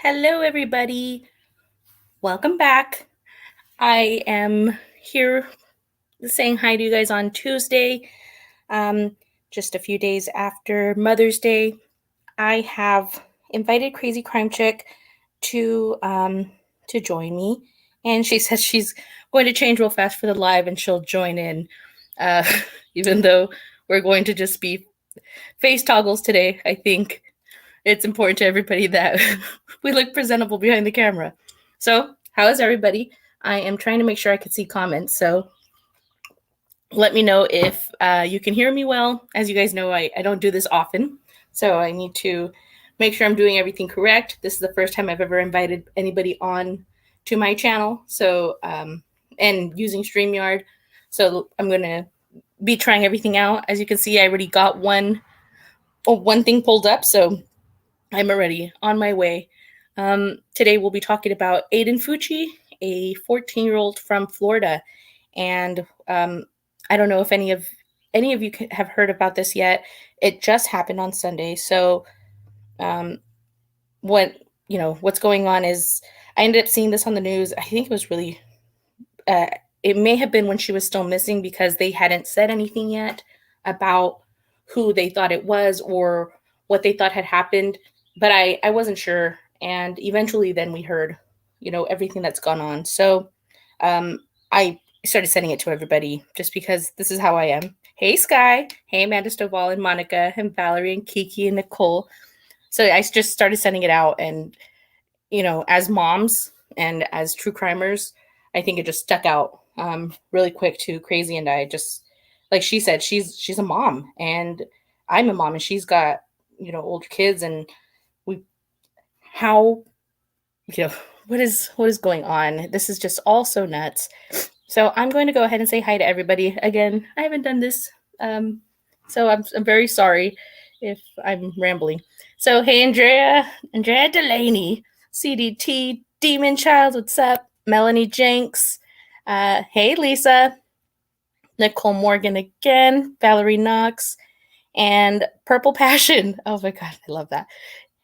Hello, everybody. Welcome back. I am here saying hi to you guys on Tuesday, just a few days after Mother's Day. I have invited Crazy Crime Chick to join me, and she says she's going to change real fast for the live, and she'll join in, uh, even though we're going to just be face toggles today. I think it's important to everybody that we look presentable behind the camera. So, how is everybody? I am trying to make sure I can see comments. So, let me know if you can hear me well. As you guys know, I don't do this often. So, I need to make sure I'm doing everything correct. This is the first time I've ever invited anybody on to my channel. So, and using StreamYard. So, I'm going to be trying everything out. As you can see, I already got one thing pulled up. So, I'm already on my way. Today we'll be talking about Aiden Fucci, a 14-year-old from Florida, and I don't know if any of you have heard about this yet. It just happened on Sunday. So, what's going on is I ended up seeing this on the news. I think it was really, it may have been when she was still missing because they hadn't said anything yet about who they thought it was or what they thought had happened. But I wasn't sure. And eventually then we heard, everything that's gone on. So I started sending it to everybody just because this is how I am. Hey, Sky. Hey, Amanda Stovall and Monica and Valerie and Kiki and Nicole. So I just started sending it out. And, as moms and as true crimers, I think it just stuck out really quick to Crazy and I. Just like she said, she's a mom and I'm a mom and she's got, older kids and how what is going on. This is just all so nuts. So I'm going to go ahead and say hi to everybody again. I haven't done this, so I'm very sorry if I'm rambling. So hey, Andrea Delaney, CDT Demon Child, what's up? Melanie Jenks, hey Lisa, Nicole Morgan again, Valerie Knox, and Purple Passion. Oh my god, I love that.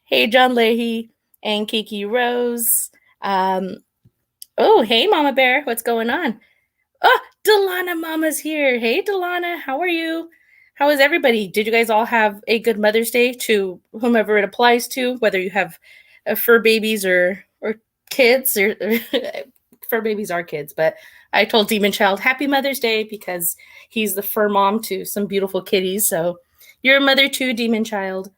Hey, John Leahy and Kiki Rose. Oh, hey, Mama Bear. What's going on? Oh, Delana Mama's here. Hey, Delana. How are you? How is everybody? Did you guys all have a good Mother's Day to whomever it applies to, whether you have fur babies or kids? Or fur babies are kids, but I told Demon Child Happy Mother's Day because he's the fur mom to some beautiful kitties. So you're a mother too, Demon Child.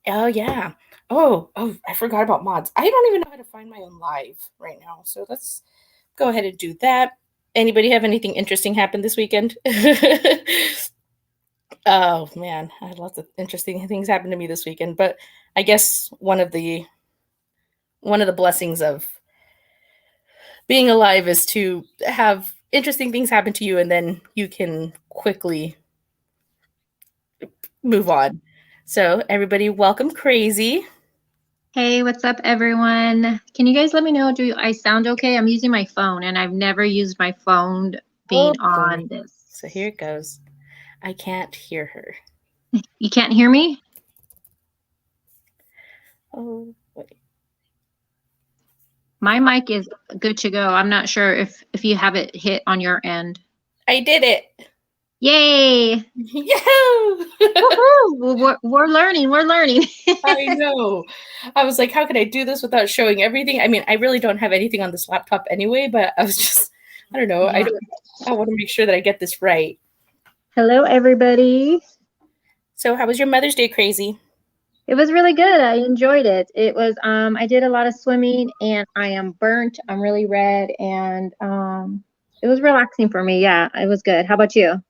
Oh yeah. Oh, I forgot about mods. I don't even know how to find my own live right now. So let's go ahead and do that. Anybody have anything interesting happen this weekend? Oh man, I had lots of interesting things happen to me this weekend, but I guess one of the blessings of being alive is to have interesting things happen to you and then you can quickly move on. So everybody, welcome Crazy. Hey, what's up, everyone? Can you guys let me know, do I sound okay? I'm using my phone, and I've never used my phone being on this. So here it goes. I can't hear her. You can't hear me? Oh, wait. My mic is good to go. I'm not sure if you have it hit on your end. I did it. Yay! Yahoo! Well, we're learning. We're learning. I know. I was like, how can I do this without showing everything? I mean, I really don't have anything on this laptop anyway, but I was just, I don't know. Yeah. I want to make sure that I get this right. Hello, everybody. So how was your Mother's Day, Crazy? It was really good. I enjoyed it. It was, I did a lot of swimming and I am burnt. I'm really red and it was relaxing for me. Yeah, it was good. How about you?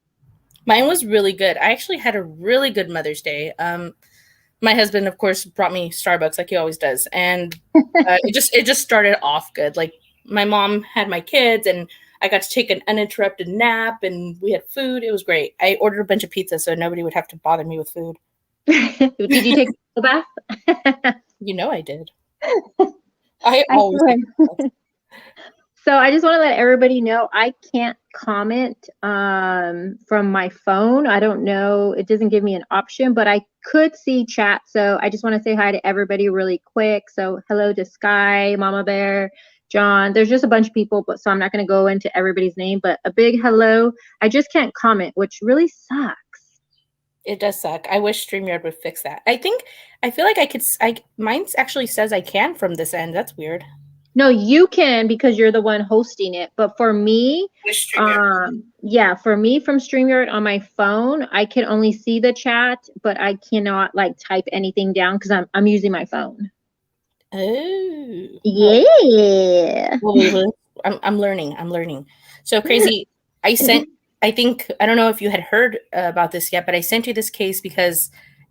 Mine was really good. I actually had a really good Mother's Day. My husband, of course, brought me Starbucks like he always does. And it just started off good. Like my mom had my kids and I got to take an uninterrupted nap and we had food. It was great. I ordered a bunch of pizza so nobody would have to bother me with food. Did you take a bath? You know I did. I always So I just want to let everybody know I can't comment from my phone. I don't know. It doesn't give me an option, but I could see chat. So I just want to say hi to everybody really quick. So hello to Sky, Mama Bear, John. There's just a bunch of people, but so I'm not going to go into everybody's name, but a big hello. I just can't comment, which really sucks. It does suck. I wish StreamYard would fix that. I feel like I could. Mine actually says I can from this end. That's weird. No, you can because you're the one hosting it. But for me, Wish yeah, for me from StreamYard on my phone, I can only see the chat, but I cannot like type anything down because I'm using my phone. Oh. Yeah. Well, I'm learning. I'm learning. So crazy. I think I don't know if you had heard about this yet, but I sent you this case because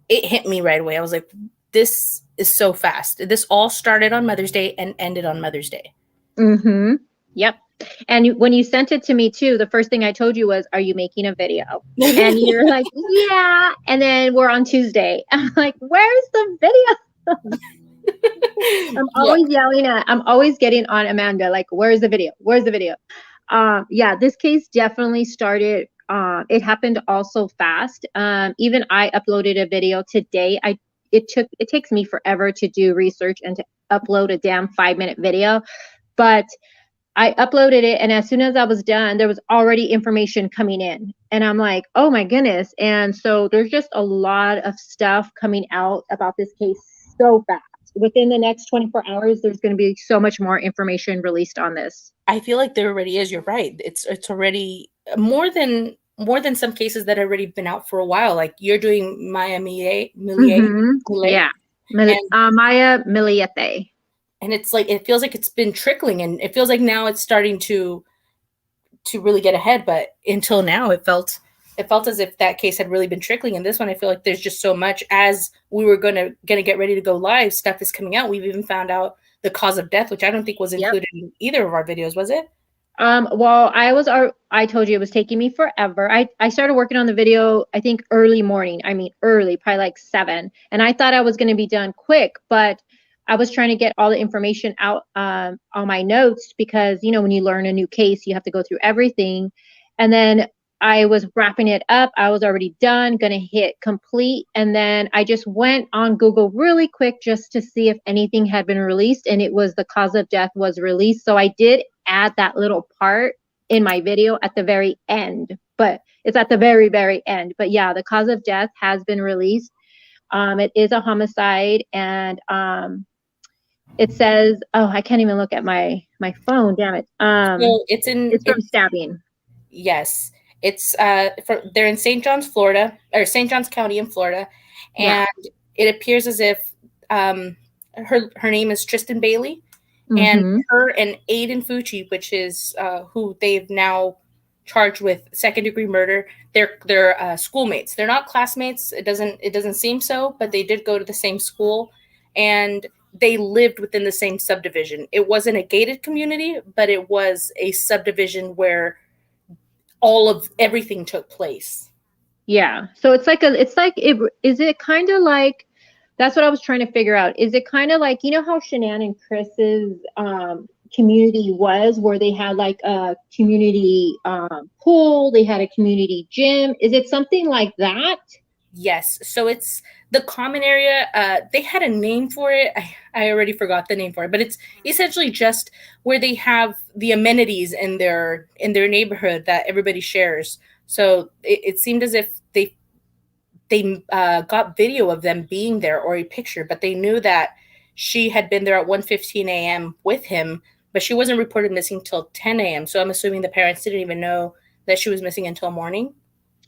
it hit me right away. I was like, this is so fast. This all started on Mother's Day and ended on Mother's Day. Mm-hmm. Yep. And when you sent it to me too, the first thing I told you was, "Are you making a video?" And you're like, "Yeah." And then we're on Tuesday. I'm like, "Where's the video?" I'm always yelling I'm always getting on Amanda, like, "Where's the video? Where's the video?" Yeah, this case definitely started. It happened all so fast. Even I uploaded a video today. It takes me forever to do research and to upload a damn 5-minute video, but I uploaded it, and as soon as I was done, there was already information coming in, and I'm like, oh my goodness. And so there's just a lot of stuff coming out about this case so fast. Within the next 24 hours, there's going to be so much more information released on this. I feel like there already is. You're right. It's already more than some cases that have already been out for a while. Like you're doing Maya Millet, Yeah, Maya Miliete. And it's like it feels like it's been trickling, and it feels like now it's starting to really get ahead. But until now, it felt as if that case had really been trickling. And this one, I feel like there's just so much. As we were gonna get ready to go live, stuff is coming out. We've even found out the cause of death, which I don't think was included in either of our videos, was it? Well, I told you it was taking me forever. I started working on the video, I think early morning. I mean, early, probably like 7. And I thought I was going to be done quick, but I was trying to get all the information out on my notes because, you know, when you learn a new case, you have to go through everything. And then I was wrapping it up. I was already done, going to hit complete. And then I just went on Google really quick just to see if anything had been released. And it was the cause of death was released. So I did add that little part in my video at the very end, but it's at the very, very end. But yeah, the cause of death has been released. It is a homicide, and it says, oh, I can't even look at my phone, damn it. So it's from stabbing. Yes. It's they're in St. John's, Florida, or St. John's County in Florida. And it appears as if her name is Tristyn Bailey. And her and Aiden Fucci, which is who they've now charged with second-degree murder, they're schoolmates. They're not classmates. It doesn't seem so, but they did go to the same school, and they lived within the same subdivision. It wasn't a gated community, but it was a subdivision where all of everything took place. Yeah. So is it kind of like, that's what I was trying to figure out. Is it kind of like, you know how Shanann and Chris's community was, where they had like a community pool, they had a community gym? Is it something like that? Yes. So it's the common area. They had a name for it. I already forgot the name for it, but it's essentially just where they have the amenities in their neighborhood that everybody shares. So it seemed as if they got video of them being there, or a picture, but they knew that she had been there at 1:15 a.m. with him, but she wasn't reported missing till 10 a.m. So I'm assuming the parents didn't even know that she was missing until morning.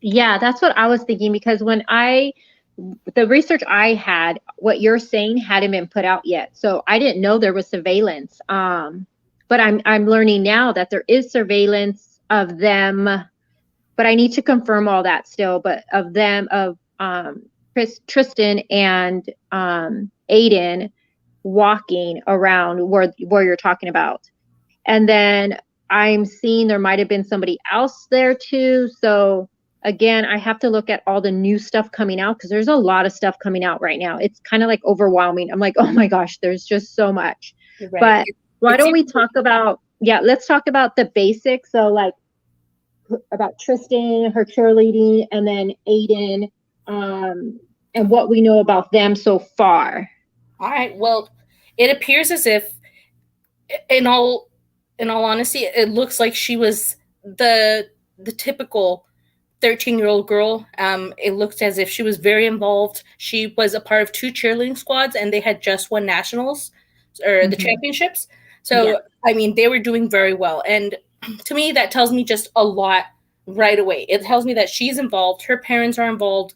Yeah, that's what I was thinking, because the research I had, what you're saying hadn't been put out yet. So I didn't know there was surveillance. But I'm learning now that there is surveillance of them, but I need to confirm all that still, but of them, of Tristyn and Aiden walking around where you're talking about. And then I'm seeing there might have been somebody else there too. So again, I have to look at all the new stuff coming out, because there's a lot of stuff coming out right now. It's kind of like overwhelming. I'm like, oh my gosh, there's just so much. Right. But why don't we talk about Yeah, let's talk about the basics. So like about Tristyn, her cheerleading, and then Aiden, and what we know about them so far. All right. Well, it appears as if, in all in all honesty, it looks like she was the typical 13-year-old girl. It looked as if she was very involved. She was a part of two cheerleading squads, and they had just won nationals or the Mm-hmm. championships. Yeah. So, I mean, they were doing very well. And to me, that tells me just a lot right away. It tells me that she's involved, her parents are involved.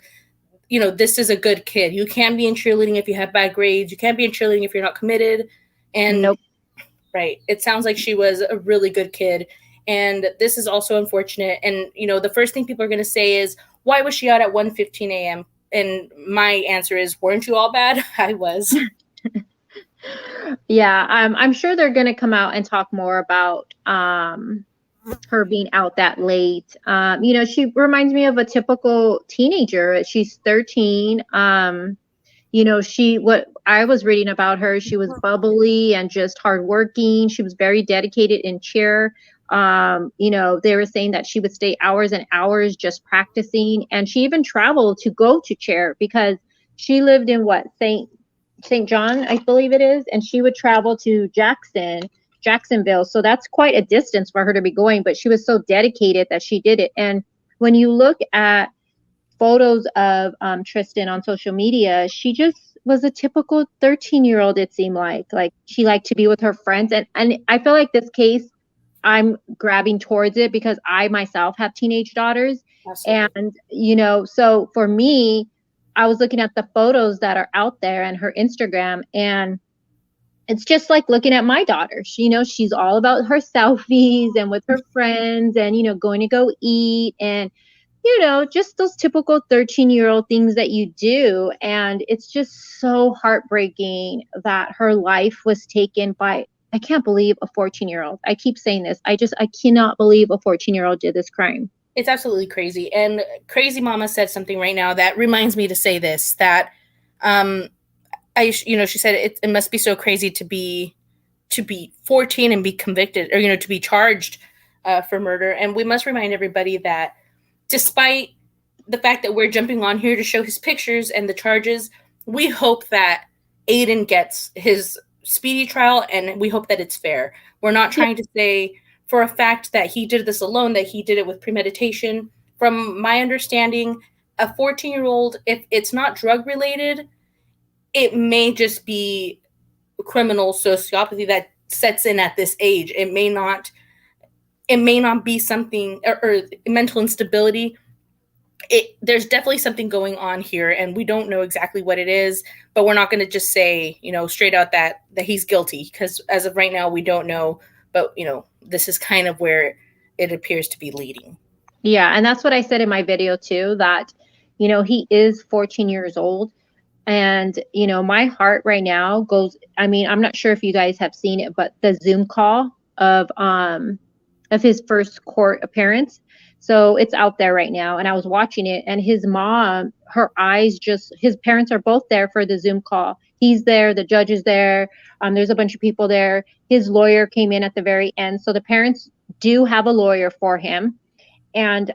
This is a good kid. You can't be in cheerleading if you have bad grades. You can't be in cheerleading if you're not committed. And Nope. right. It sounds like she was a really good kid. And this is also unfortunate. And, the first thing people are going to say is, why was she out at 1:15 a.m.? And my answer is, weren't you all bad? I was. Yeah, I'm sure they're going to come out and talk more about her being out that late. She reminds me of a typical teenager. She's 13. What I was reading about her, she was bubbly and just hardworking. She was very dedicated in cheer. They were saying that she would stay hours and hours just practicing, and she even traveled to go to cheer because she lived in St. John, I believe it is, and she would travel to Jacksonville. So that's quite a distance for her to be going, but she was so dedicated that she did it. And when you look at photos of Tristyn on social media, she just was a typical 13-year-old, it seemed like she liked to be with her friends. And I feel like this case, I'm grabbing towards it because I myself have teenage daughters. Absolutely. And, so for me, I was looking at the photos that are out there and her Instagram, and it's just like looking at my daughter. She's all about her selfies and with her friends and, going to go eat and, just those typical 13-year-old things that you do. And it's just so heartbreaking that her life was taken by, I can't believe a 14-year-old. I keep saying this. I cannot believe a 14-year-old did this crime. It's absolutely crazy. And Crazy Mama said something right now that reminds me to say this, that she said it must be so crazy to be 14 and be convicted, or to be charged for murder. And we must remind everybody that despite the fact that we're jumping on here to show his pictures and the charges, we hope that Aiden gets his speedy trial, and we hope that it's fair. We're not trying to say for a fact that he did this alone, that he did it with premeditation. From my understanding, a 14-year-old, if it's not drug related, it may just be criminal sociopathy that sets in at this age. It may not be something, or mental instability. There's definitely something going on here, and we don't know exactly what it is, but we're not going to just say, straight out that he's guilty, because as of right now, we don't know. But, this is kind of where it appears to be leading. Yeah, and that's what I said in my video too, that, he is 14 years old. And, my heart right now goes, I'm not sure if you guys have seen it, but the Zoom call of his first court appearance. So it's out there right now. And I was watching it, and his mom, his parents are both there for the Zoom call. He's there, the judge is there. There's a bunch of people there. His lawyer came in at the very end. So the parents do have a lawyer for him. And,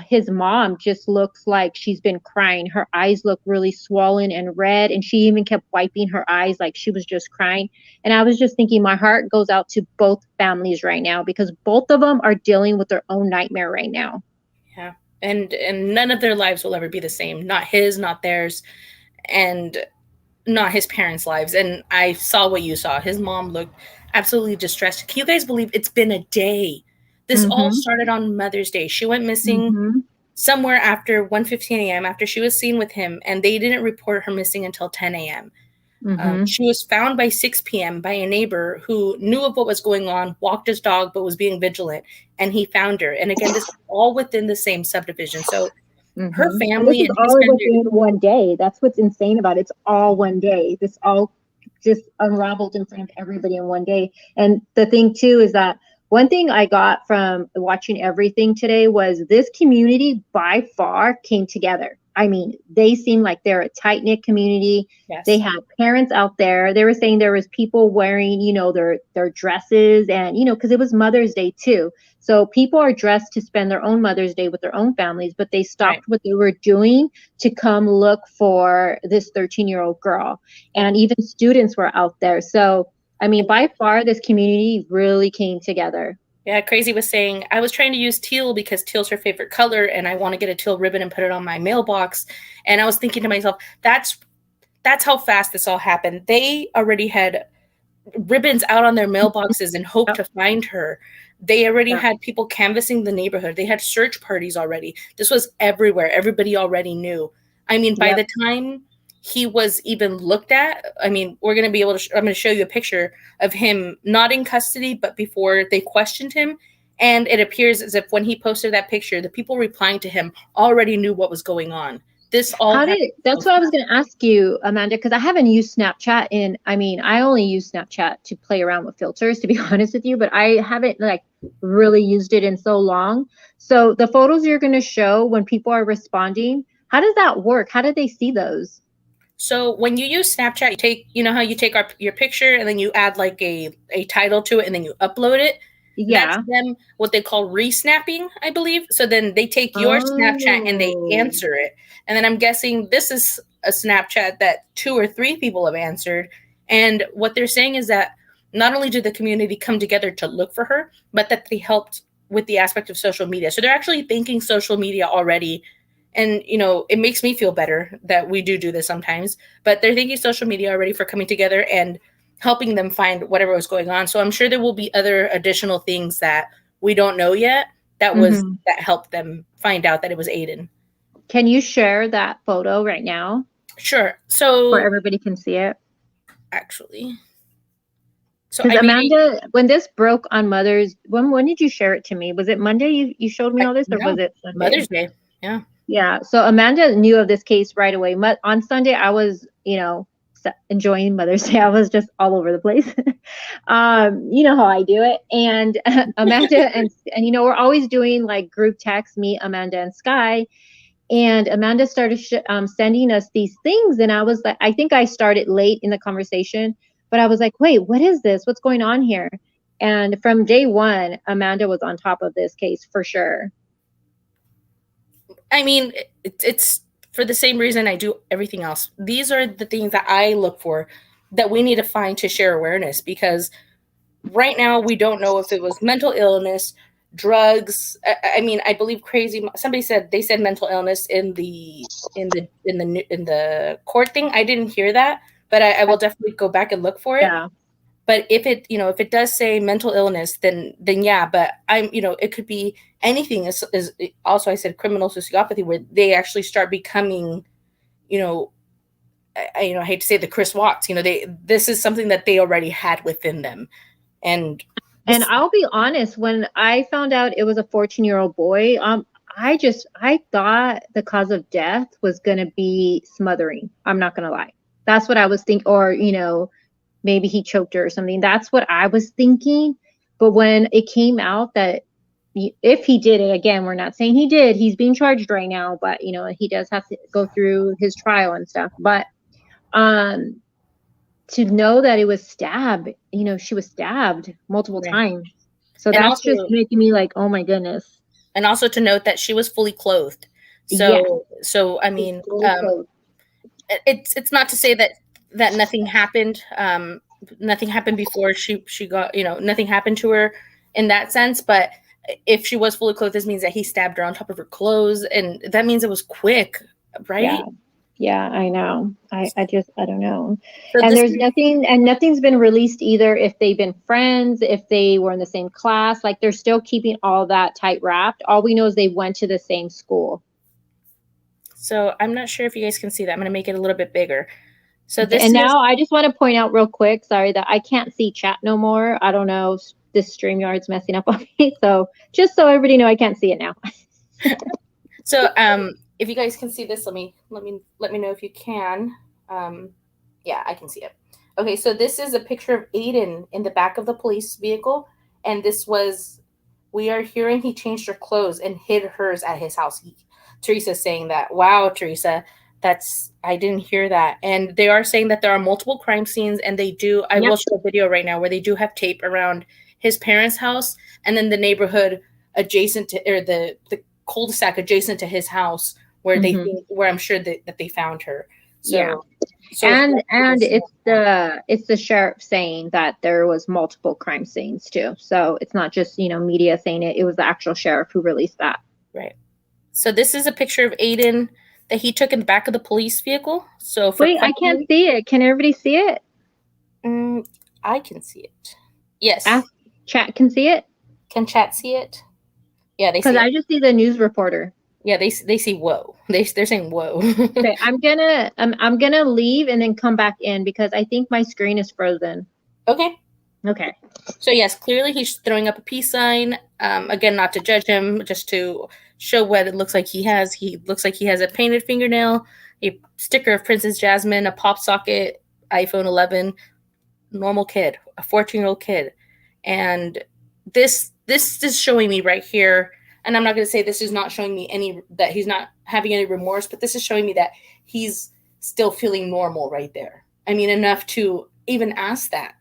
his mom just looks like she's been crying. Her eyes look really swollen and red. And she even kept wiping her eyes like she was just crying. And I was just thinking, my heart goes out to both families right now, because both of them are dealing with their own nightmare right now. Yeah. And none of their lives will ever be the same. Not his, not theirs, and not his parents' lives. And I saw what you saw. His mom looked absolutely distressed. Can you guys believe it's been a day? This all started on Mother's Day. She went missing somewhere after 1:15 a.m. after she was seen with him, and they didn't report her missing until 10 a.m. She was found by 6 p.m. by a neighbor who knew of what was going on, walked his dog, but was being vigilant, and he found her. And again, this is all within the same subdivision. So her family and all within one day. That's what's insane about it. It's all one day. This all just unraveled in front of everybody in one day. And the thing too is that one thing I got from watching everything today was this community by far came together. I mean, they seem like they're a tight knit community. They Yes. had parents out there. They were saying there was people wearing, their dresses, and because it was Mother's Day too. So people are dressed to spend their own Mother's Day with their own families, but they Right. stopped what they were doing to come look for this 13-year-old girl. Yeah. And even students were out there. So, I mean, by far, this community really came together. Yeah, Crazy was saying, I was trying to use teal because teal's her favorite color, and I want to get a teal ribbon and put it on my mailbox. And I was thinking to myself, that's how fast this all happened. They already had ribbons out on their mailboxes in hope Yep. to find her. They already Yep. had people canvassing the neighborhood. They had search parties already. This was everywhere. Everybody already knew. I mean, by Yep. the time he was even looked at, I mean, we're going to be able to, I'm going to show you a picture of him not in custody, but before they questioned him. And it appears as if when he posted that picture, the people replying to him already knew what was going on. This all happened. That's what I was going to ask you, Amanda, because I haven't used Snapchat I only use Snapchat to play around with filters, to be honest with you, but I haven't like really used it in so long. So the photos you're going to show when people are responding, how does that work? How do they see those? So when you use Snapchat, you know how you take your picture and then you add like a title to it and then you upload it? That's Yeah. them, what they call resnapping, I believe. So then they take your Snapchat and they Oh, answer it. And then I'm guessing this is a Snapchat that 2 or 3 people have answered. And what they're saying is that not only did the community come together to look for her, but that they helped with the aspect of social media. So they're actually thanking social media already. And, it makes me feel better that we do this sometimes. But they're thanking social media already for coming together and helping them find whatever was going on. So I'm sure there will be other additional things that we don't know yet that helped them find out that it was Aiden. Can you share that photo right now Sure. where So everybody can see it? actually, so Because I made Amanda, when this broke on Mother's, when did you share it to me? Was it Monday you showed me all this, or no was it Sunday? Mother's Day. Yeah. Yeah. So Amanda knew of this case right away. On Sunday, I was, enjoying Mother's Day. I was just all over the place. You know how I do it. And Amanda and we're always doing like group text, me, Amanda, and Sky. And Amanda started sending us these things, and I was like, I think I started late in the conversation, but I was like, wait, what is this? What's going on here? And from day one, Amanda was on top of this case for sure. I mean, it's for the same reason I do everything else. These are the things that I look for that we need to find to share awareness, because right now we don't know if it was mental illness, drugs. I mean, I believe crazy. Somebody said they said mental illness in the court thing. I didn't hear that, but I will definitely go back and look for it. Yeah. But if it does say mental illness, then yeah. But it could be anything. Is also I said criminal sociopathy, where they actually start becoming, you know, I hate to say the Chris Watts. This is something that they already had within them, and And this, I'll be honest, when I found out it was a 14-year-old boy, I thought the cause of death was gonna be smothering. I'm not gonna lie. That's what I was thinking, or maybe he choked her or something. That's what I was thinking. But when it came out that if he did it, again, we're not saying he did. He's being charged right now, but he does have to go through his trial and stuff. But um, to know that it was stabbed, she was stabbed multiple right. times. So and that's also just making me like, oh my goodness. and also to note that she was fully clothed. Yeah. So I mean, it's not to say that nothing happened. Nothing happened before she got, nothing happened to her in that sense. But if she was fully clothed, this means that he stabbed her on top of her clothes, and that means it was quick, right? Yeah. Yeah, I know. I don't know. So And this there's nothing's been released either, if they've been friends, if they were in the same class. Like, they're still keeping all that tight wrapped. All we know is they went to the same school. So I'm not sure if you guys can see that. I'm going to make it a little bit bigger. So Okay, this and is now I just want to point out real quick, sorry, that I can't see chat no more. I don't know, this StreamYard's messing up on me. So just so everybody know, I can't see it now. so if you guys can see this, let me know if you can. Yeah, I can see it. Okay, so this is a picture of Aiden in the back of the police vehicle, and we are hearing he changed her clothes and hid hers at his house. Teresa's saying that. Wow, Teresa, I didn't hear that. And they are saying that there are multiple crime scenes, and they do. I Yep. will show a video right now where they do have tape around his parents' house and then the neighborhood adjacent to, or the cul-de-sac adjacent to his house, where where I'm sure that they found her. So, yeah. so And it's the sheriff saying that there was multiple crime scenes too. So it's not just, media saying it. It was the actual sheriff who released that. Right. So this is a picture of Aiden that he took in the back of the police vehicle. So wait, I can't see it. Can everybody see it? I can see it. Yes. Chat can see it. Can chat see it? Yeah, they see. Because I just see the news reporter. Yeah, they see whoa. They're saying whoa. Okay, I'm gonna leave and then come back in because I think my screen is frozen. Okay. Okay. So yes, clearly he's throwing up a peace sign. Again, not to judge him, just to show what it looks like he has. He looks like he has a painted fingernail, a sticker of Princess Jasmine, a pop socket, iPhone 11, normal kid, a 14-year-old kid. And this is showing me right here, and I'm not going to say this is not showing me that he's not having any remorse, but this is showing me that he's still feeling normal right there. I mean, enough to even ask that.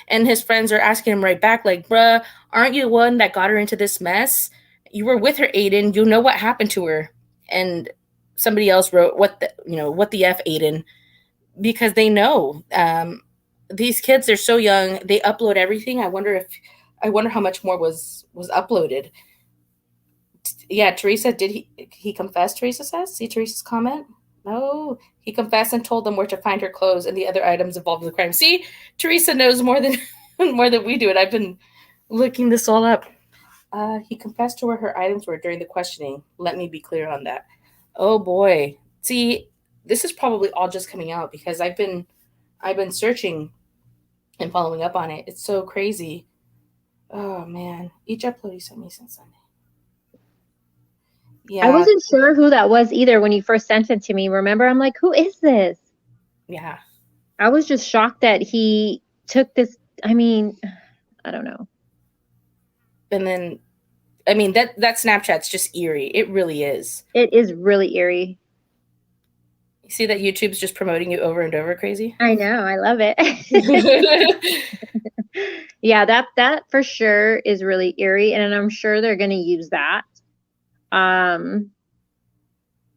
And his friends are asking him right back, like, bruh, aren't you the one that got her into this mess? You were with her, Aiden. You know what happened to her. And somebody else wrote, what the F, Aiden? Because they know. These kids are so young. They upload everything. I wonder how much more was uploaded. Yeah, Teresa, did he confess, Teresa says? See Teresa's comment? No, he confessed and told them where to find her clothes and the other items involved in the crime. See, Teresa knows more than we do, and I've been looking this all up. He confessed to where her items were during the questioning. Let me be clear on that. Oh boy. See, this is probably all just coming out because I've been searching and following up on it. It's so crazy. Oh man. Each upload you sent me since Sunday. Yeah. I wasn't sure who that was either when you first sent it to me. Remember, I'm like, who is this? Yeah. I was just shocked that he took this. I mean, I don't know. And then, I mean, that Snapchat's just eerie. It really is. It is really eerie. You see that YouTube's just promoting you over and over, Crazy? I know. I love it. Yeah, that for sure is really eerie. And I'm sure they're going to use that.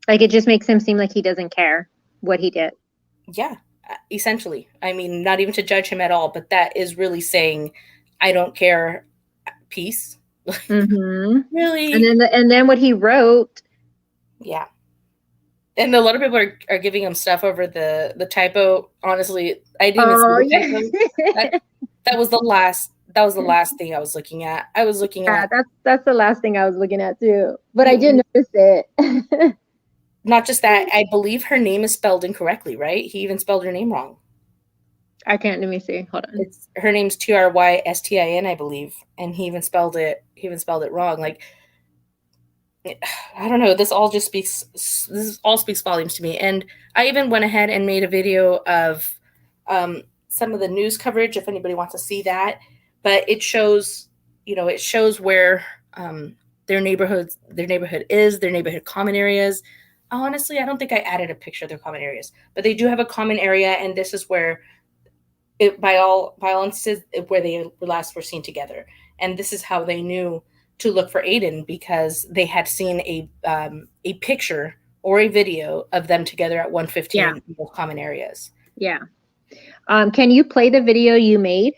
Like it just makes him seem like he doesn't care what he did. Yeah, essentially. I mean, not even to judge him at all, but that is really saying, I don't care. Peace. Really? And then what he wrote. Yeah. And a lot of people are giving him stuff over the typo. Honestly, I didn't even see the typo. That was the last thing I was looking at. That's the last thing I was looking at too. But I did notice it. Not just that, I believe her name is spelled incorrectly, right? He even spelled her name wrong. I can't. Let me see. Hold on. Her name's Trystin, I believe, and he even spelled it wrong. Like, I don't know. This all speaks volumes to me. And I even went ahead and made a video of some of the news coverage if anybody wants to see that. But it shows where their neighborhood is, their neighborhood common areas. Honestly, I don't think I added a picture of their common areas, but they do have a common area, and this is where by all instances where they last were seen together. And this is how they knew to look for Aiden, because they had seen a picture or a video of them together at 115 in both common areas. Yeah. Can you play the video you made?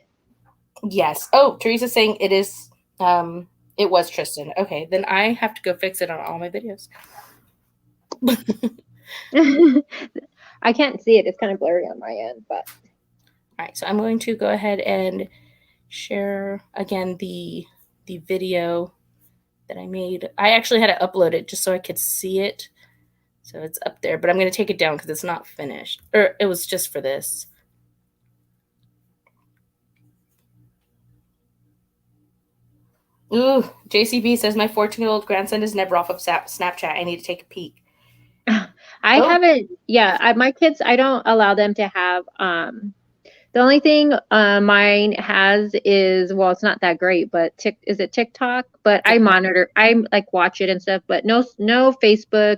Yes. Oh, Teresa's saying it is. It was Tristyn. Okay, then I have to go fix it on all my videos. I can't see it. It's kind of blurry on my end, but. All right, so I'm going to go ahead and share again the video that I made. I actually had to upload it just so I could see it. So it's up there, but I'm going to take it down because it's not finished. Or it was just for this. Ooh, JCB says my 14-year-old grandson is never off of Snapchat. I need to take a peek. I haven't. Yeah, my kids, I don't allow them to have The only thing mine has is, well, it's not that great, but is it TikTok? But I monitor, I like watch it and stuff, but no Facebook,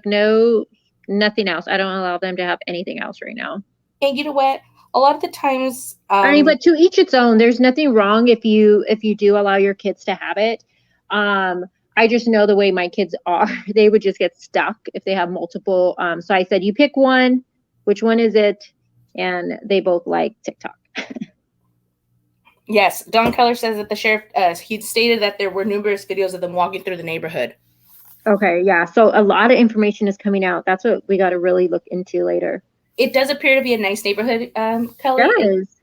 nothing else. I don't allow them to have anything else right now. And you know what? A lot of the times, I mean, but to each its own. There's nothing wrong if you do allow your kids to have it. I just know the way my kids are. They would just get stuck if they have multiple. So I said, you pick one. Which one is it? And they both like TikTok. Yes, Don Keller says that the sheriff, he stated that there were numerous videos of them walking through the neighborhood. Okay, yeah. So a lot of information is coming out. That's what we got to really look into later. It does appear to be a nice neighborhood, Kelly. It does.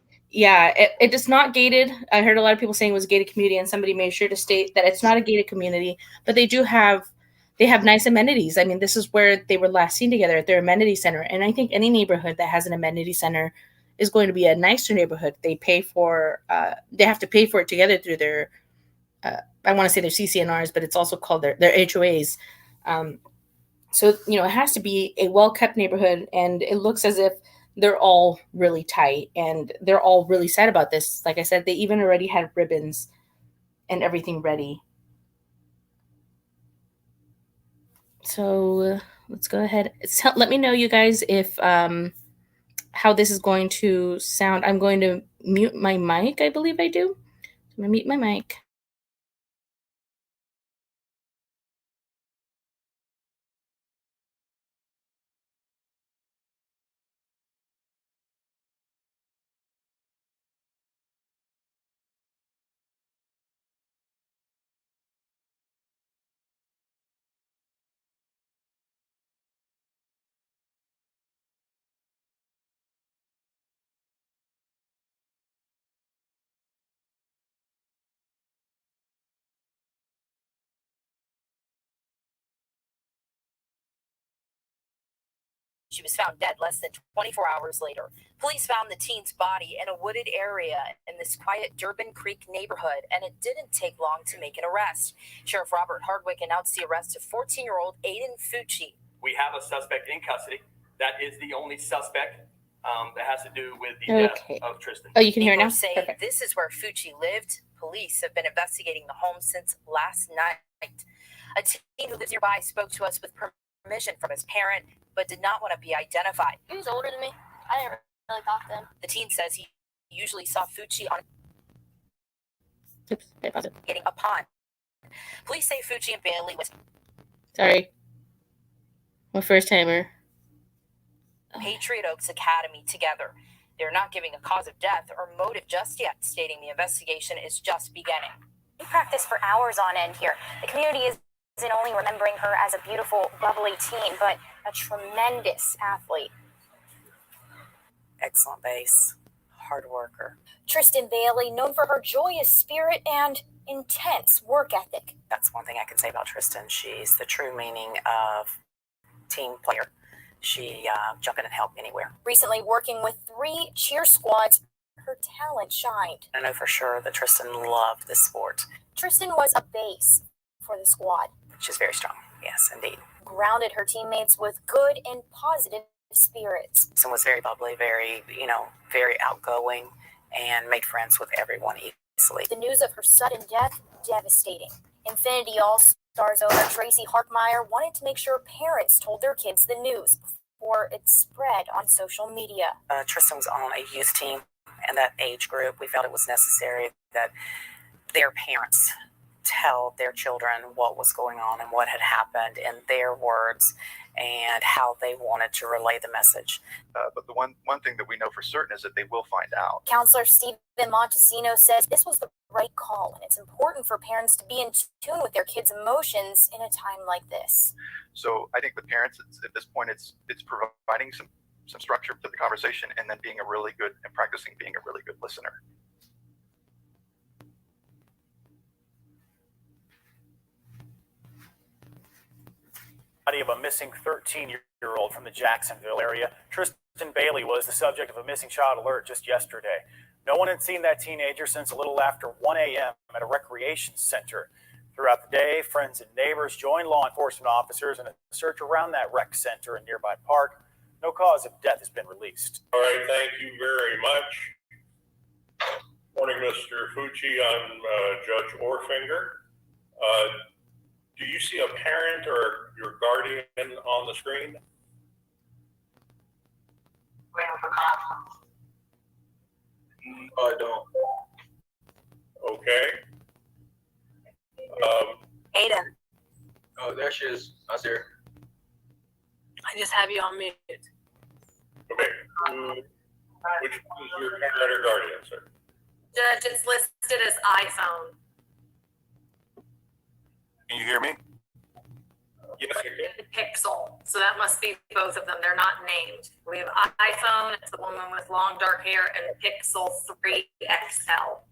It is not gated. I heard a lot of people saying it was a gated community, and somebody made sure to state that it's not a gated community, but they have nice amenities. I mean, this is where they were last seen together, at their amenity center. And I think any neighborhood that has an amenity center is going to be a nicer neighborhood. They have to pay for it together through their, I want to say their CCNRs, but it's also called their HOAs. So, it has to be a well-kept neighborhood, and it looks as if they're all really tight, and they're all really sad about this. Like I said, they even already had ribbons and everything ready. So let's go ahead. Let me know, you guys, if how this is going to sound. I'm going to mute my mic. I believe I do. I'm going to mute my mic. She was found dead less than 24 hours later. Police found the teen's body in a wooded area in this quiet Durbin Creek neighborhood, and it didn't take long to make an arrest. Sheriff Robert Hardwick announced the arrest of 14-year-old Aiden Fucci. We have a suspect in custody. That is the only suspect that has to do with the death of Tristyn. Oh, you can hear it now? Say perfect. This is where Fucci lived. Police have been investigating the home since last night. A teen who lives nearby spoke to us with permission from his parent, but did not want to be identified. He was older than me. I didn't really talk to him. The teen says he usually saw Fucci on getting a pond. Police say Fucci and Bailey was... Sorry. My first timer. Patriot Oaks Academy together. They're not giving a cause of death or motive just yet, stating the investigation is just beginning. We practiced for hours on end here. The community isn't only remembering her as a beautiful, bubbly teen, but a tremendous athlete. Excellent base. Hard worker. Tristyn Bailey, known for her joyous spirit and intense work ethic. That's one thing I can say about Tristyn. She's the true meaning of team player. She jump in and help anywhere. Recently working with 3 cheer squads, her talent shined. I know for sure that Tristyn loved this sport. Tristyn was a base for the squad. She's very strong. Yes, indeed. Grounded her teammates with good and positive spirits. Tristyn was very bubbly, very outgoing, and made friends with everyone easily. The news of her sudden death, devastating. Infinity All-Stars owner Tracy Harkmeyer wanted to make sure parents told their kids the news before it spread on social media. Tristyn was on a youth team, and that age group, we felt it was necessary that their parents tell their children what was going on and what had happened in their words and how they wanted to relay the message. But the one thing that we know for certain is that they will find out. Counselor Stephen Montesino says this was the right call, and it's important for parents to be in tune with their kids' emotions in a time like this. So I think the parents, at this point, it's providing some structure to the conversation, and then being a really good and practicing being a really good listener. Of a missing 13-year-old from the Jacksonville area. Tristyn Bailey was the subject of a missing child alert just yesterday. No one had seen that teenager since a little after 1 a.m. at a recreation center. Throughout the day, friends and neighbors joined law enforcement officers in a search around that rec center and nearby park. No cause of death has been released. All right, thank you very much. morning, Mr. Fucci. I'm Judge Orfinger. Do you see a parent or your guardian on the screen? No, I don't. Okay. Aiden. Oh, there she is. I see her. I just have you on mute. Okay. Which is your parent or guardian, sir? Judge, it's listed as iPhone. Can you hear me? Yes, I can. Pixel. So that must be both of them. They're not named. We have iPhone, it's the woman with long dark hair, and Pixel 3 XL. All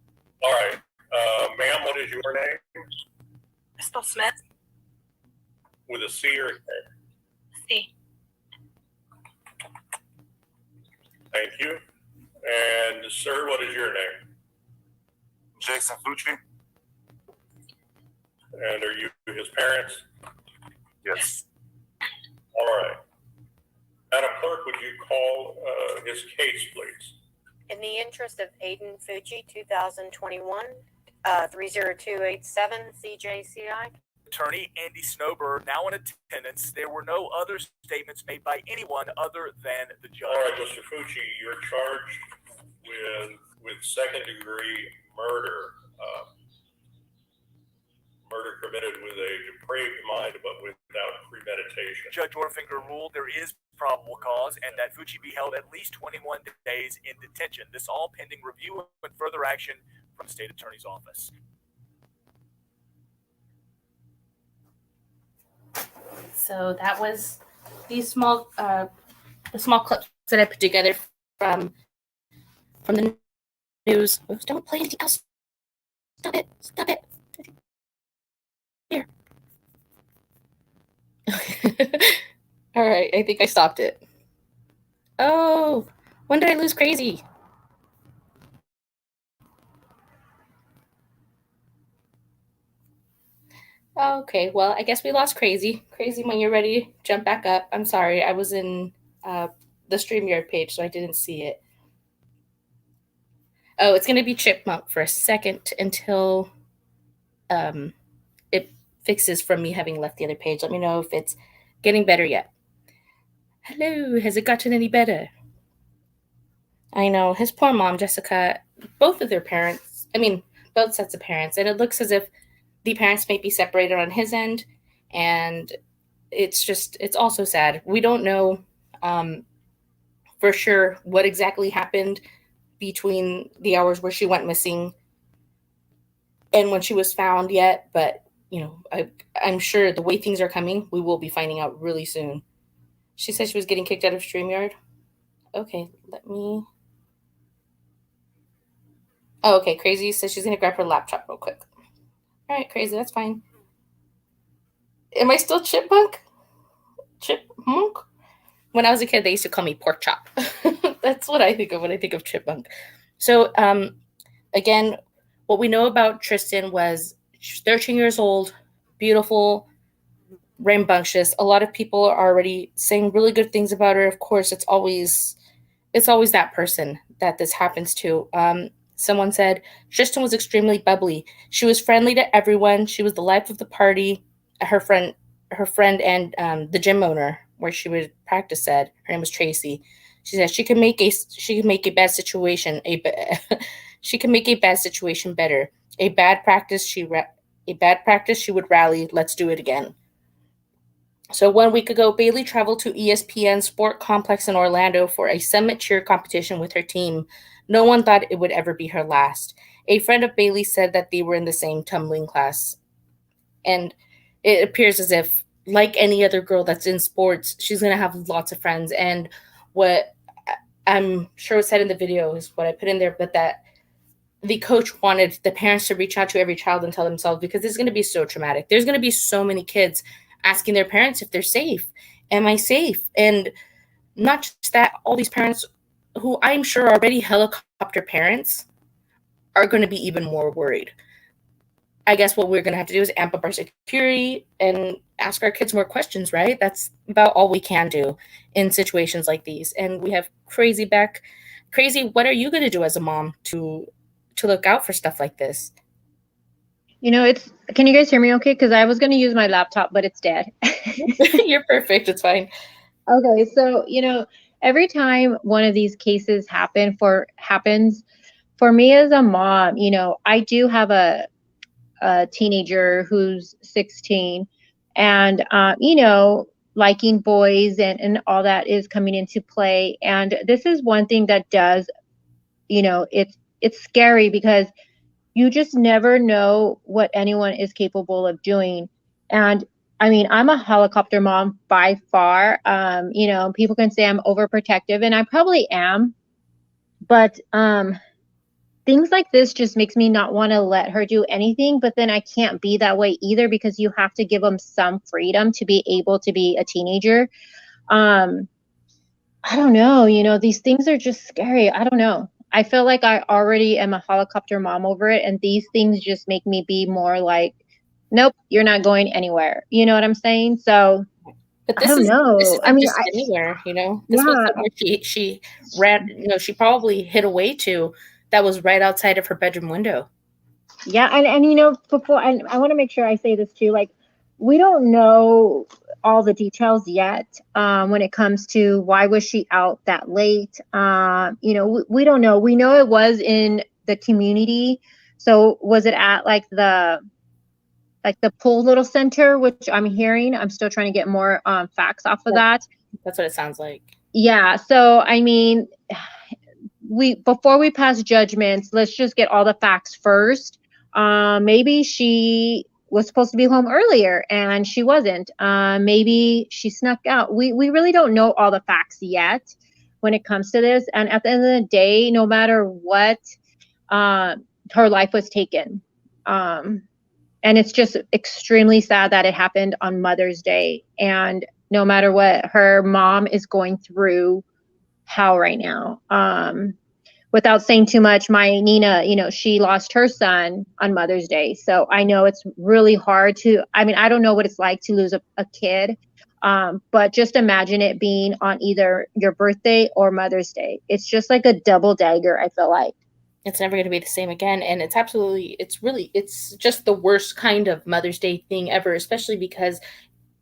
right. Ma'am, what is your name? Crystal Smith. With a C or a K? C. Thank you. And sir, what is your name? Jason Fucci? And are you his parents? Yes. All right. Madam Clerk, would you call his case, please? In the interest of Aiden Fucci, 2021, 30287 CJCI. Attorney Andy Snober now in attendance. There were no other statements made by anyone other than the judge. All right, Mr. Fucci, you're charged with second-degree murder. Murder committed with a depraved mind, but without premeditation. Judge Orfinger ruled there is probable cause and that Fucci be held at least 21 days in detention. This all pending review and further action from the state attorney's office. So that was the small clips that I put together from the news. Oops, don't play anything else. Stop it. Stop it. Here. All right, I think I stopped it. Oh, when did I lose Crazy? Okay, well, I guess we lost Crazy. Crazy, when you're ready, jump back up. I'm sorry, I was in the StreamYard page, so I didn't see it. Oh, it's going to be Chipmunk for a second until it fixes from me having left the other page. Let me know if it's getting better yet. Hello, has it gotten any better? I know, his poor mom, Jessica, both of their parents, both sets of parents, and it looks as if the parents may be separated on his end, and it's also sad. We don't know for sure what exactly happened between the hours where she went missing and when she was found yet, but I'm sure the way things are coming, we will be finding out really soon. She said she was getting kicked out of StreamYard. Okay, oh, okay, Crazy says she's gonna grab her laptop real quick. All right, Crazy, that's fine. Am I still Chipmunk? Chipmunk? When I was a kid, they used to call me Pork Chop. That's what I think of when I think of Chipmunk. So, again, what we know about Tristyn was she's 13 years old, beautiful, rambunctious. A lot of people are already saying really good things about her. Of course, it's always that person that this happens to. Someone said Tristyn was extremely bubbly. She was friendly to everyone. She was the life of the party. Her friend and the gym owner where she would practice said her name was Tracy. She said she can make a bad situation better. A bad practice she would rally. Let's do it again. So 1 week ago, Bailey traveled to ESPN Sport Complex in Orlando for a summit cheer competition with her team. No one thought it would ever be her last. A friend of Bailey said that they were in the same tumbling class. And it appears as if, like any other girl that's in sports, she's going to have lots of friends. And what I'm sure was said in the video is what I put in there, but that the coach wanted the parents to reach out to every child and tell themselves, because it's going to be so traumatic. There's going to be so many kids asking their parents if they're safe. Am I safe? And not just that, all these parents who I'm sure are already helicopter parents are going to be even more worried. I guess what we're going to have to do is amp up our security and ask our kids more questions, right? That's about all we can do in situations like these. And we have Crazy back. Crazy, what are you going to do as a mom to look out for stuff like this. You know, can you guys hear me okay? Because I was going to use my laptop, but it's dead. You're perfect. It's fine. Okay, so, you know, every time one of these cases happens, for me as a mom, you know, I do have a teenager who's 16, and, you know, liking boys and all that is coming into play. And this is one thing that does, you know, it's scary because you just never know what anyone is capable of doing. And I mean, I'm a helicopter mom by far. You know, people can say I'm overprotective, and I probably am, but things like this just makes me not want to let her do anything. But then I can't be that way either, because you have to give them some freedom to be able to be a teenager. I don't know, you know, these things are just scary. I don't know. I feel like I already am a helicopter mom over it, and these things just make me be more like, nope, you're not going anywhere. You know what I'm saying? So but I don't know. This isn't I mean, just anywhere, you know. This was somewhere she ran, you know, she probably hid away to, that was right outside of her bedroom window. Yeah, and you know, before I want to make sure I say this too, like, we don't know all the details yet when it comes to why was she out that late. You know, we don't know. We know it was in the community. So was it at like the pool little center, which I'm hearing? I'm still trying to get more facts off of that. That's what it sounds like. Yeah. So I mean, before we pass judgments, let's just get all the facts first. Maybe she was supposed to be home earlier and she wasn't. Maybe she snuck out. We really don't know all the facts yet when it comes to this. And at the end of the day, no matter what, her life was taken. And it's just extremely sad that it happened on Mother's Day. And no matter what, her mom is going through hell right now. Without saying too much, my Nina, you know, she lost her son on Mother's Day. So I know it's really hard I mean, I don't know what it's like to lose a kid. But just imagine it being on either your birthday or Mother's Day. It's just like a double dagger, I feel like. It's never going to be the same again. And it's just the worst kind of Mother's Day thing ever, especially because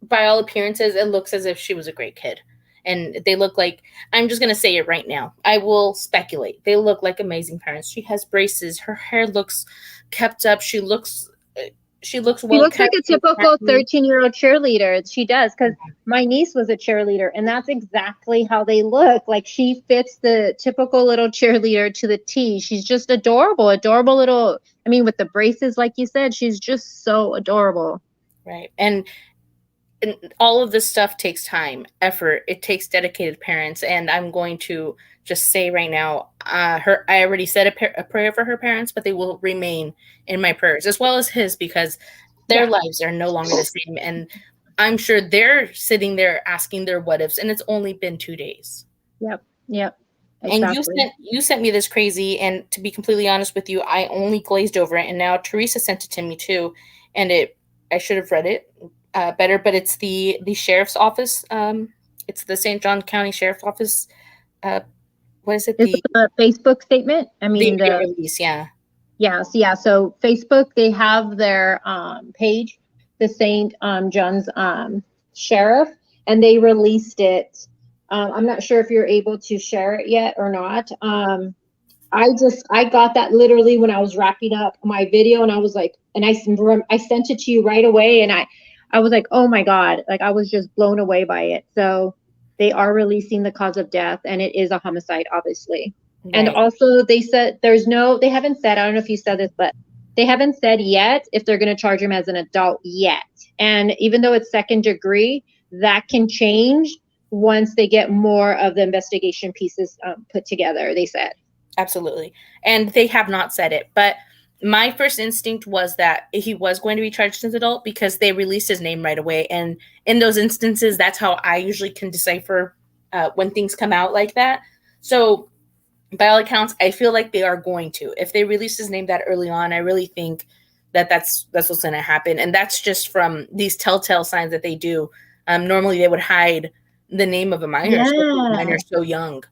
by all appearances, it looks as if she was a great kid. And they look like, I'm just going to say it right now, I will speculate, they look like amazing parents. She has braces. Her hair looks kept up. She looks well. She looks like a typical 13-year-old cheerleader. She does, because my niece was a cheerleader, and that's exactly how they look. Like, she fits the typical little cheerleader to the T. She's just adorable little, I mean, with the braces, like you said, she's just so adorable. Right. And all of this stuff takes time, effort. It takes dedicated parents. And I'm going to just say right now, I already said a prayer for her parents, but they will remain in my prayers, as well as his, because their lives are no longer the same. And I'm sure they're sitting there asking their what ifs, and it's only been 2 days. Yep. Exactly. And you sent me this crazy, and to be completely honest with you, I only glazed over it, and now Teresa sent it to me too, and I should have read it better, but it's the sheriff's office. It's the St. John County Sheriff's Office. What is it? The Facebook statement. I mean, the release. Yeah. Yes. Yeah. So Facebook, they have their page, the St. John's Sheriff, and they released it. I'm not sure if you're able to share it yet or not. I got that literally when I was wrapping up my video, and I was like, and I sent it to you right away, and I was like, oh my God, like I was just blown away by it. So they are releasing the cause of death, and it is a homicide, obviously. Right. And also they said they haven't said, I don't know if you said this, but they haven't said yet if they're going to charge him as an adult yet. And even though it's second degree, that can change once they get more of the investigation pieces put together, they said. Absolutely. And they have not said it, but my first instinct was that he was going to be charged as an adult because they released his name right away. And in those instances, that's how I usually can decipher when things come out like that. So by all accounts, I feel like they are going to. If they release his name that early on, I really think that's what's going to happen. And that's just from these telltale signs that they do. Normally, they would hide the name of a minor. Yeah. So a minor so young.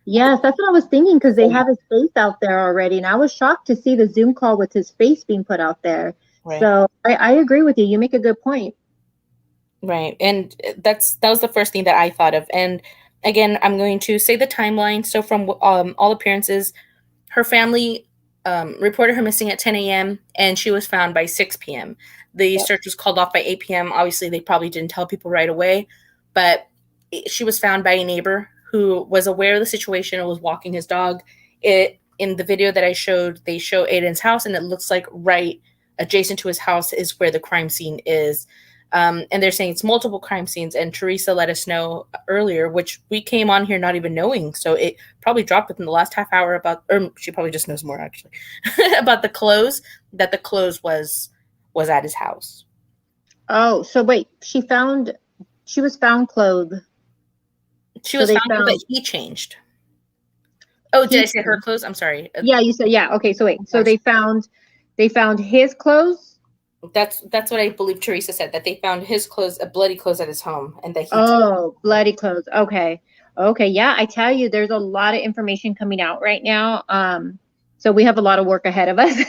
Yes, that's what I was thinking, because they have his face out there already, and I was shocked to see the Zoom call with his face being put out there. Right. So I agree with you. You make a good point. Right. And that was the first thing that I thought of. And again, I'm going to say the timeline. So from all appearances, her family reported her missing at 10 a.m. and she was found by 6 p.m. The search was called off by 8 p.m. Obviously, they probably didn't tell people right away, but she was found by a neighbor who was aware of the situation and was walking his dog. In the video that I showed, they show Aiden's house, and it looks like right adjacent to his house is where the crime scene is. And they're saying it's multiple crime scenes. And Teresa let us know earlier, which we came on here not even knowing. So it probably dropped within the last half hour or she probably just knows more actually, about the clothes, that the clothes was at his house. Oh, so wait, she was found clothed. She was found, but he changed. Oh, did I say her clothes? I'm sorry. Yeah, you said, yeah. Okay, so wait. So they found his clothes? That's what I believe Teresa said, that they found his clothes, bloody clothes at his home, and that he bloody clothes. Okay. Yeah, I tell you, there's a lot of information coming out right now. So we have a lot of work ahead of us.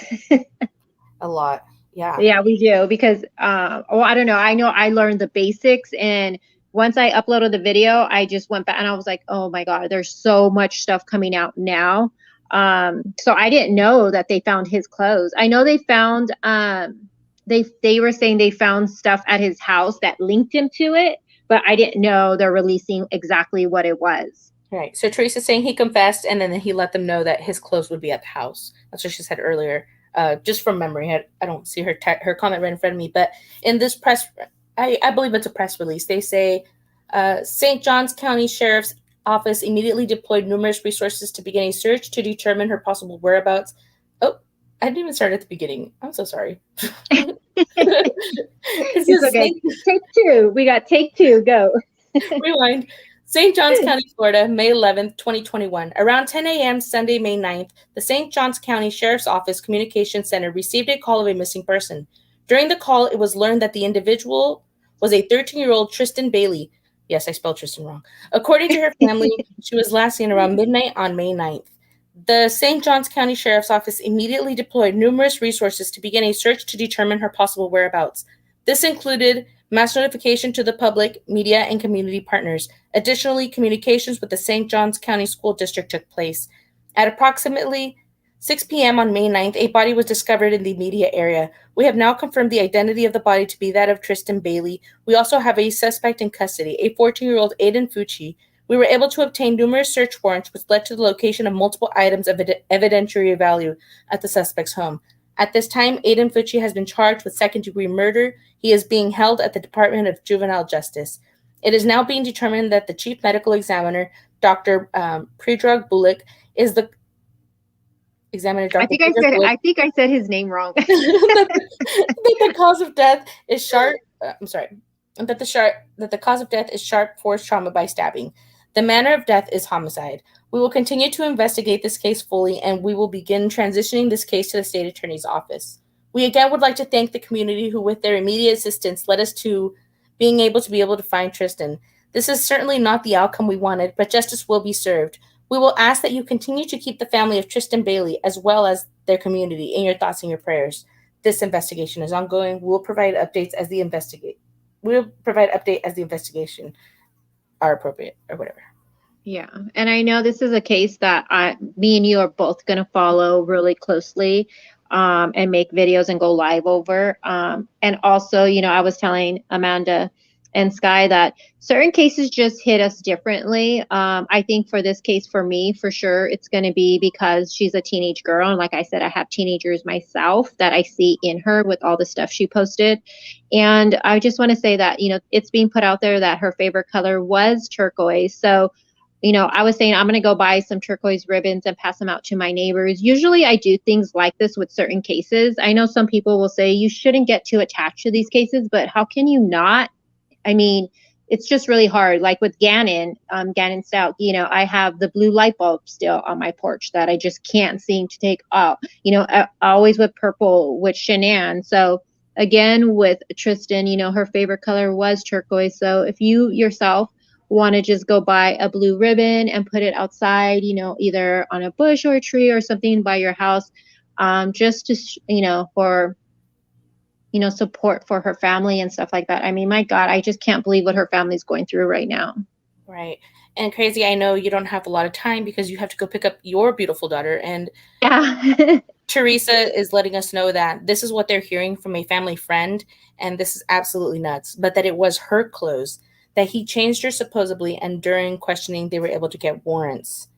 A lot. Yeah. Yeah, we do, because I don't know. I know I learned the basics, and once I uploaded the video, I just went back and I was like, oh my God, there's so much stuff coming out now. So I didn't know that they found his clothes. I know they found they were saying they found stuff at his house that linked him to it, but I didn't know they're releasing exactly what it was. Right. So Teresa's saying he confessed, and then he let them know that his clothes would be at the house. That's what she said earlier. Just from memory, I don't see her comment right in front of me, but in this press, I believe it's a press release. They say St. Johns County Sheriff's Office immediately deployed numerous resources to begin a search to determine her possible whereabouts. Oh, I didn't even start at the beginning. I'm so sorry. It's okay. Take two. We got take two. Go. Rewind. St. Johns County, Florida, May 11th, 2021. Around 10 a.m. Sunday, May 9th, the St. Johns County Sheriff's Office Communications Center received a call of a missing person. During the call, it was learned that the individual was a 13-year-old Tristyn Bailey. Yes, I spelled Tristyn wrong. According to her family, she was last seen around midnight on May 9th. The St. Johns County Sheriff's Office immediately deployed numerous resources to begin a search to determine her possible whereabouts. This included mass notification to the public, media, and community partners. Additionally, communications with the St. Johns County School District took place. At approximately 6 p.m. on May 9th, a body was discovered in the immediate area. We have now confirmed the identity of the body to be that of Tristyn Bailey. We also have a suspect in custody, a 14-year-old Aiden Fucci. We were able to obtain numerous search warrants, which led to the location of multiple items of evidentiary value at the suspect's home. At this time, Aiden Fucci has been charged with second-degree murder. He is being held at the Department of Juvenile Justice. It is now being determined that the chief medical examiner, Dr. Predrag Bulik, is the examiner. Dr. I think I said his name wrong. that the cause of death is sharp. That the cause of death is sharp force trauma by stabbing. The manner of death is homicide. We will continue to investigate this case fully, and we will begin transitioning this case to the state attorney's office. We again would like to thank the community who, with their immediate assistance, led us to being able to find Tristyn. This is certainly not the outcome we wanted, but justice will be served. We will ask that you continue to keep the family of Tristyn Bailey, as well as their community, in your thoughts and your prayers. This investigation is ongoing. We will provide updates as the investigation are appropriate, or whatever. Yeah, and I know this is a case that me and you are both going to follow really closely, and make videos and go live over. And also, I was telling Amanda and Sky that certain cases just hit us differently. I think for this case, for me, for sure, it's going to be because she's a teenage girl. And like I said, I have teenagers myself that I see in her with all the stuff she posted. And I just want to say that, it's being put out there that her favorite color was turquoise. So, I was saying I'm going to go buy some turquoise ribbons and pass them out to my neighbors. Usually I do things like this with certain cases. I know some people will say you shouldn't get too attached to these cases, but how can you not? I mean, it's just really hard. Like with Gannon Stout, I have the blue light bulb still on my porch that I just can't seem to take out. Always with purple with Shanann. So again, with Tristyn, her favorite color was turquoise. So if you yourself want to just go buy a blue ribbon and put it outside, you know, either on a bush or a tree or something by your house, just to, you know, for, you know, support for her family and stuff like that. I mean, my God, I just can't believe what her family's going through right now. Right. And Crazy, I know you don't have a lot of time because you have to go pick up your beautiful daughter. And yeah. Teresa is letting us know that this is what they're hearing from a family friend, and this is absolutely nuts, but that it was her clothes, that he changed her supposedly, and during questioning, they were able to get warrants.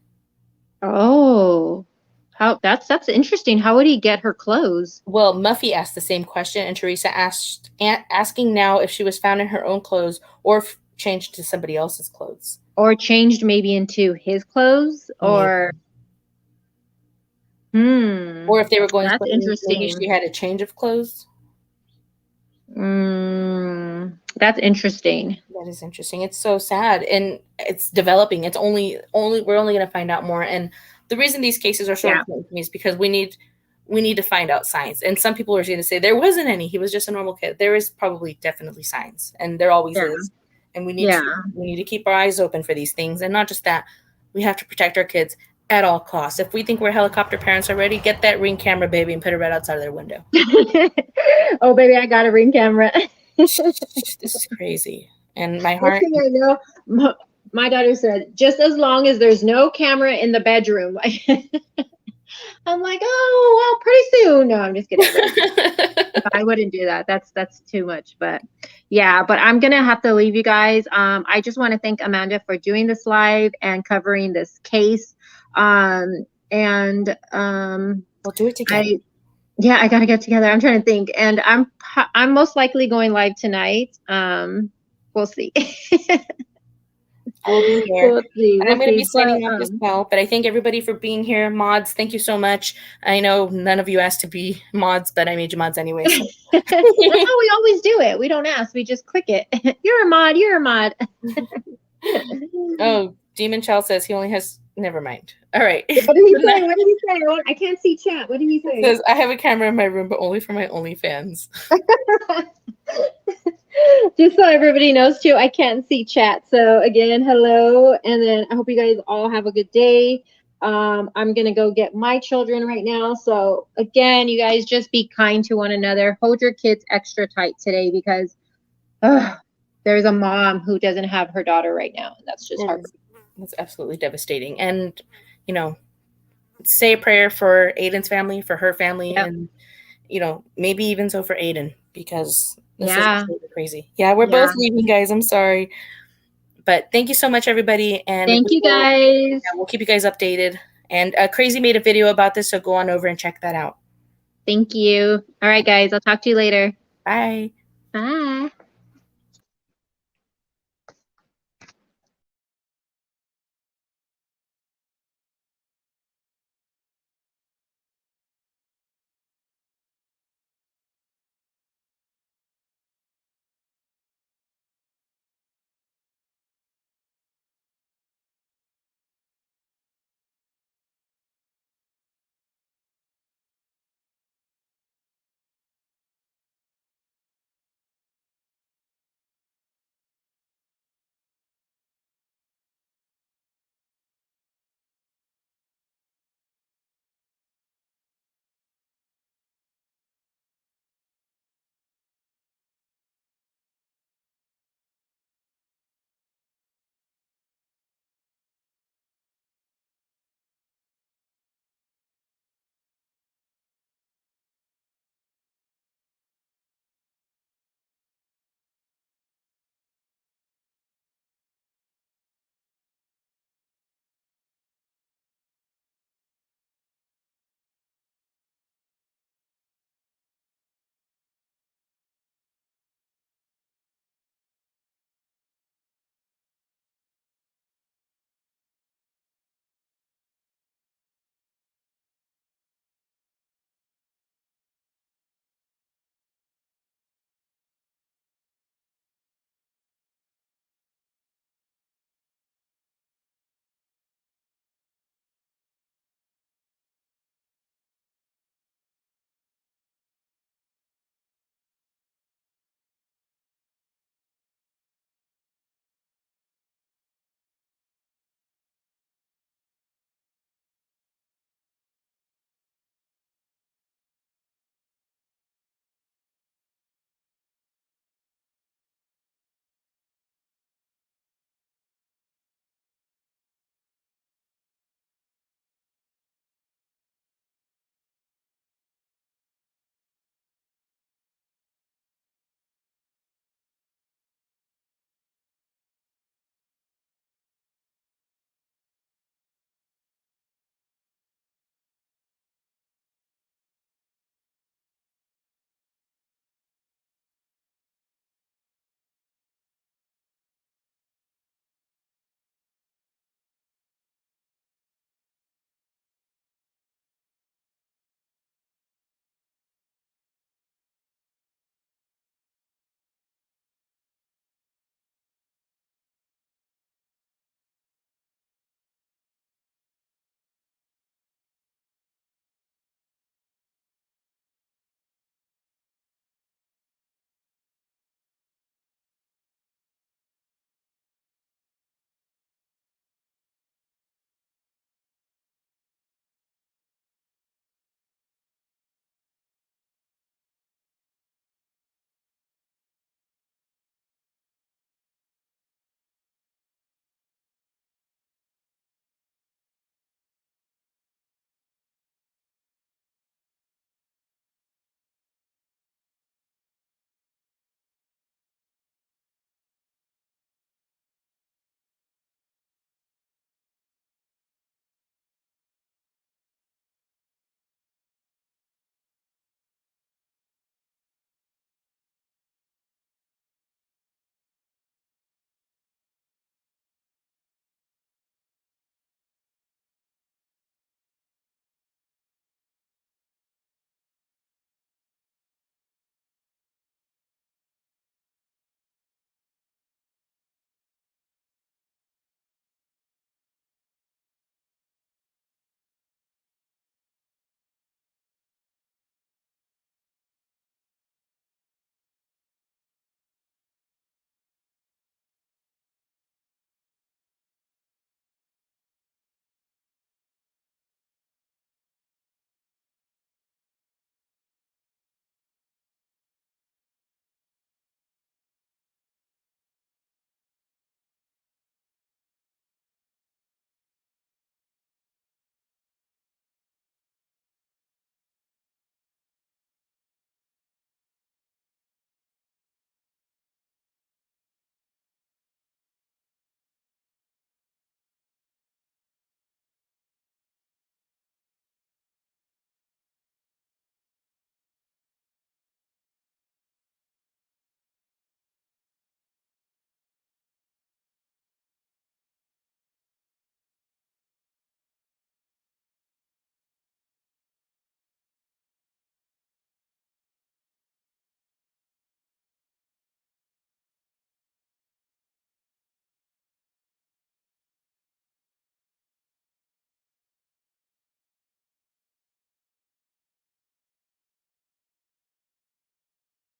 Oh, how that's interesting. How would he get her clothes? Well, Muffy asked the same question, and Teresa asking now if she was found in her own clothes or if changed to somebody else's clothes. Or changed maybe into his clothes, or or if they were going. That's interesting. Maybe she had a change of clothes. That's interesting. That is interesting. It's so sad, and it's developing. It's only we're only going to find out more. And the reason these cases are so important to me is because we need to find out signs. And some people are going to say there wasn't any. He was just a normal kid. There is probably definitely signs, and there always is. And we need to keep our eyes open for these things. And not just that, we have to protect our kids at all costs. If we think we're helicopter parents already, get that Ring camera, baby, and put it right outside of their window. Oh, baby, I got a Ring camera. This is crazy. And my heart. Next thing I know, my daughter said, just as long as there's no camera in the bedroom. I'm like, oh, well, pretty soon. No, I'm just kidding. I wouldn't do that. That's too much. But yeah, but I'm going to have to leave you guys. I just want to thank Amanda for doing this live and covering this case. We'll do it together. I got to get together. I'm trying to think. And I'm most likely going live tonight. We'll see. We'll be here. We'll see. I'm going to be signing off as well, but I thank everybody for being here. Mods, thank you so much. I know none of you asked to be mods, but I made you mods anyway. So. That's how we always do it. We don't ask. We just click it. You're a mod. You're a mod. Oh, Demon Child says he only has... Never mind. All right. What did he say? What did he say? I can't see chat. What did he say? He says, I have a camera in my room, but only for my OnlyFans. Just so everybody knows too, I can't see chat. So again, hello. And then I hope you guys all have a good day. I'm going to go get my children right now. So again, you guys just be kind to one another. Hold your kids extra tight today because there's a mom who doesn't have her daughter right now. And that's just hard. That's absolutely devastating. And, you know, say a prayer for Aiden's family, for her family, and, you know, maybe even so for Aiden, because this is absolutely crazy. Yeah, we're both leaving, guys. I'm sorry. But thank you so much, everybody. And thank you, guys. Yeah, we'll keep you guys updated. And Crazy made a video about this, so go on over and check that out. Thank you. All right, guys. I'll talk to you later. Bye. Bye.